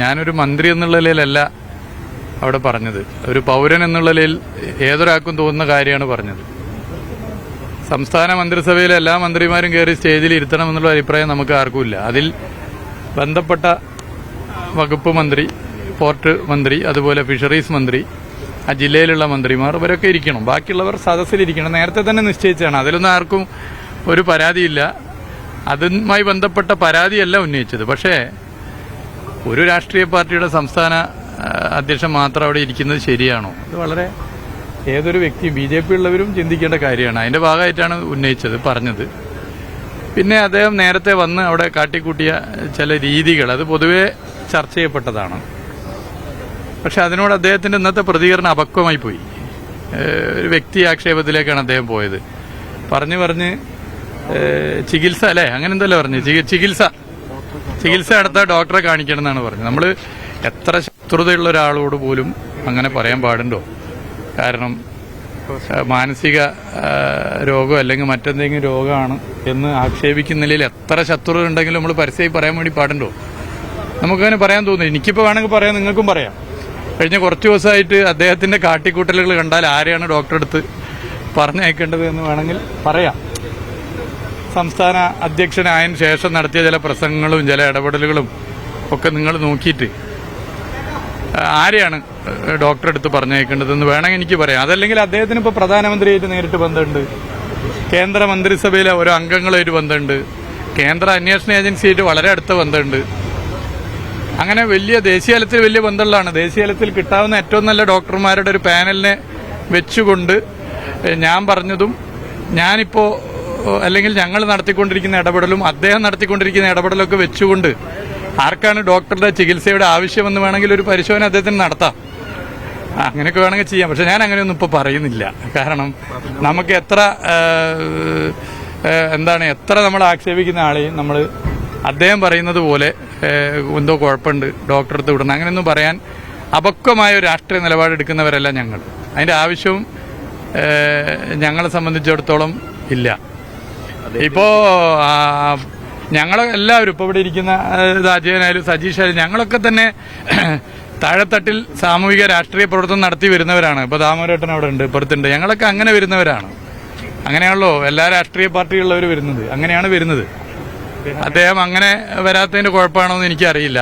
ഞാനൊരു മന്ത്രി എന്നുള്ള നിലയിലല്ല അവിടെ പറഞ്ഞത്, ഒരു പൗരൻ എന്നുള്ള നിലയിൽ ഏതൊരാൾക്കും തോന്നുന്ന കാര്യമാണ് പറഞ്ഞത്. സംസ്ഥാന മന്ത്രിസഭയിലെ എല്ലാ മന്ത്രിമാരും കയറി സ്റ്റേജിൽ ഇരുത്തണം എന്നുള്ള അഭിപ്രായം നമുക്ക് ആർക്കുമില്ല. അതിൽ ബന്ധപ്പെട്ട വകുപ്പ് മന്ത്രി, പോർട്ട് മന്ത്രി, അതുപോലെ ഫിഷറീസ് മന്ത്രി, ആ ജില്ലയിലുള്ള മന്ത്രിമാർ ഇവരൊക്കെ ഇരിക്കണം. ബാക്കിയുള്ളവർ സദസ്സിലിരിക്കണം. നേരത്തെ തന്നെ നിശ്ചയിച്ചാണ്. അതിലൊന്നും ആർക്കും ഒരു പരാതിയില്ല. അതുമായി ബന്ധപ്പെട്ട പരാതിയല്ല ഉന്നയിച്ചത്. പക്ഷേ ഒരു രാഷ്ട്രീയ പാർട്ടിയുടെ സംസ്ഥാന അധ്യക്ഷൻ മാത്രം അവിടെ ഇരിക്കുന്നത് ശരിയാണോ? അത് വളരെ ഏതൊരു വ്യക്തി BJP ഉള്ളവരും ചിന്തിക്കേണ്ട കാര്യമാണ്. അതിന്റെ ഭാഗമായിട്ടാണ് ഉന്നയിച്ചത്, പറഞ്ഞത്. പിന്നെ അദ്ദേഹം നേരത്തെ വന്ന് അവിടെ കാട്ടിക്കൂട്ടിയ ചില രീതികൾ അത് പൊതുവെ ചർച്ച ചെയ്യപ്പെട്ടതാണ്. പക്ഷെ അതിനോട് അദ്ദേഹത്തിന്റെ ഇന്നത്തെ പ്രതികരണം അപക്വമായി പോയി. ഒരു വ്യക്തി ആക്ഷേപത്തിലേക്കാണ് അദ്ദേഹം പോയത്. പറഞ്ഞ് ചികിത്സ അല്ലേ, അങ്ങനെ എന്തല്ലോ പറഞ്ഞു, ചികിത്സ നടത്താൻ ഡോക്ടറെ കാണിക്കണം എന്നാണ് പറഞ്ഞത്. നമ്മൾ എത്ര ശത്രുതയുള്ള ഒരാളോട് പോലും അങ്ങനെ പറയാൻ പാടുണ്ടോ? കാരണം മാനസിക രോഗം അല്ലെങ്കിൽ മറ്റെന്തെങ്കിലും രോഗമാണ് എന്ന് ആക്ഷേപിക്കുന്ന നിലയിൽ എത്ര ശത്രുത ഉണ്ടെങ്കിലും നമ്മൾ പരസ്യമായി പറയാൻ വേണ്ടി പാടുണ്ടോ? നമുക്കങ്ങനെ പറയാൻ തോന്നുന്നു. എനിക്കിപ്പോൾ വേണമെങ്കിൽ പറയാം, നിങ്ങൾക്കും പറയാം. കഴിഞ്ഞ കുറച്ച് ദിവസമായിട്ട് അദ്ദേഹത്തിന്റെ കാട്ടിക്കൂട്ടലുകൾ കണ്ടാൽ ആരെയാണ് ഡോക്ടറെ അടുത്ത് പറഞ്ഞയക്കേണ്ടത് എന്ന് വേണമെങ്കിൽ പറയാം. സംസ്ഥാന അധ്യക്ഷനായതിനു ശേഷം നടത്തിയ ചില പ്രസംഗങ്ങളും ചില ഇടപെടലുകളും ഒക്കെ നിങ്ങൾ നോക്കിയിട്ട് ആരെയാണ് ഡോക്ടറെ അടുത്ത് പറഞ്ഞയക്കേണ്ടതെന്ന് വേണമെങ്കിൽ എനിക്ക് പറയാം. അതല്ലെങ്കിൽ അദ്ദേഹത്തിന് ഇപ്പോൾ പ്രധാനമന്ത്രിയായിട്ട് നേരിട്ട് ബന്ധമുണ്ട്, കേന്ദ്ര മന്ത്രിസഭയിലെ ഓരോ അംഗങ്ങളായിട്ട് ബന്ധമുണ്ട്, കേന്ദ്ര അന്വേഷണ ഏജൻസിയായിട്ട് വളരെ അടുത്ത ബന്ധമുണ്ട്. അങ്ങനെ ദേശീയ തലത്തിൽ വലിയ ബന്ധമുള്ളതാണ്. ദേശീയ തലത്തിൽ കിട്ടാവുന്ന ഏറ്റവും നല്ല ഡോക്ടർമാരുടെ ഒരു പാനലിനെ വെച്ചുകൊണ്ട് ഞാൻ പറഞ്ഞതും ഞാനിപ്പോ അല്ലെങ്കിൽ ഞങ്ങൾ നടത്തിക്കൊണ്ടിരിക്കുന്ന ഇടപെടലും അദ്ദേഹം നടത്തിക്കൊണ്ടിരിക്കുന്ന ഇടപെടലൊക്കെ വെച്ചുകൊണ്ട് ആർക്കാണ് ഡോക്ടറുടെ ചികിത്സയുടെ ആവശ്യമെന്ന് വേണമെങ്കിൽ ഒരു പരിശോധന അദ്ദേഹത്തിന് നടത്താം. അങ്ങനെയൊക്കെ വേണമെങ്കിൽ ചെയ്യാം. പക്ഷെ ഞാൻ അങ്ങനെയൊന്നും ഇപ്പോൾ പറയുന്നില്ല. കാരണം നമുക്ക് എത്ര നമ്മൾ ആക്ഷേപിക്കുന്ന ആളെയും നമ്മൾ അദ്ദേഹം പറയുന്നത് പോലെ എന്തോ കുഴപ്പമുണ്ട് ഡോക്ടറെ അടുത്ത് വിടണം അങ്ങനെയൊന്നും പറയാൻ അപക്വമായ ഒരു രാഷ്ട്രീയ നിലപാടെടുക്കുന്നവരല്ല ഞങ്ങൾ. അതിന്റെ ആവശ്യവും ഞങ്ങളെ സംബന്ധിച്ചിടത്തോളം ഇല്ല. ഇപ്പോ ഞങ്ങളെല്ലാവരും ഇപ്പോൾ ഇവിടെ ഇരിക്കുന്ന അജയനായാലും സജീഷായാലും ഞങ്ങളൊക്കെ തന്നെ താഴെത്തട്ടിൽ സാമൂഹിക രാഷ്ട്രീയ പ്രവർത്തനം നടത്തി വരുന്നവരാണ്. ഇപ്പോൾ ദാമോദരേട്ടൻ അവിടെ ഉണ്ട്, ഇപ്പുറത്തുണ്ട്. ഞങ്ങളൊക്കെ അങ്ങനെ വരുന്നവരാണ്. അങ്ങനെയാണല്ലോ എല്ലാ രാഷ്ട്രീയ പാർട്ടികളുള്ളവർ വരുന്നത്. അങ്ങനെയാണ് വരുന്നത്. അദ്ദേഹം അങ്ങനെ വരാത്തതിന്റെ കുഴപ്പമാണോ എന്ന് എനിക്കറിയില്ല.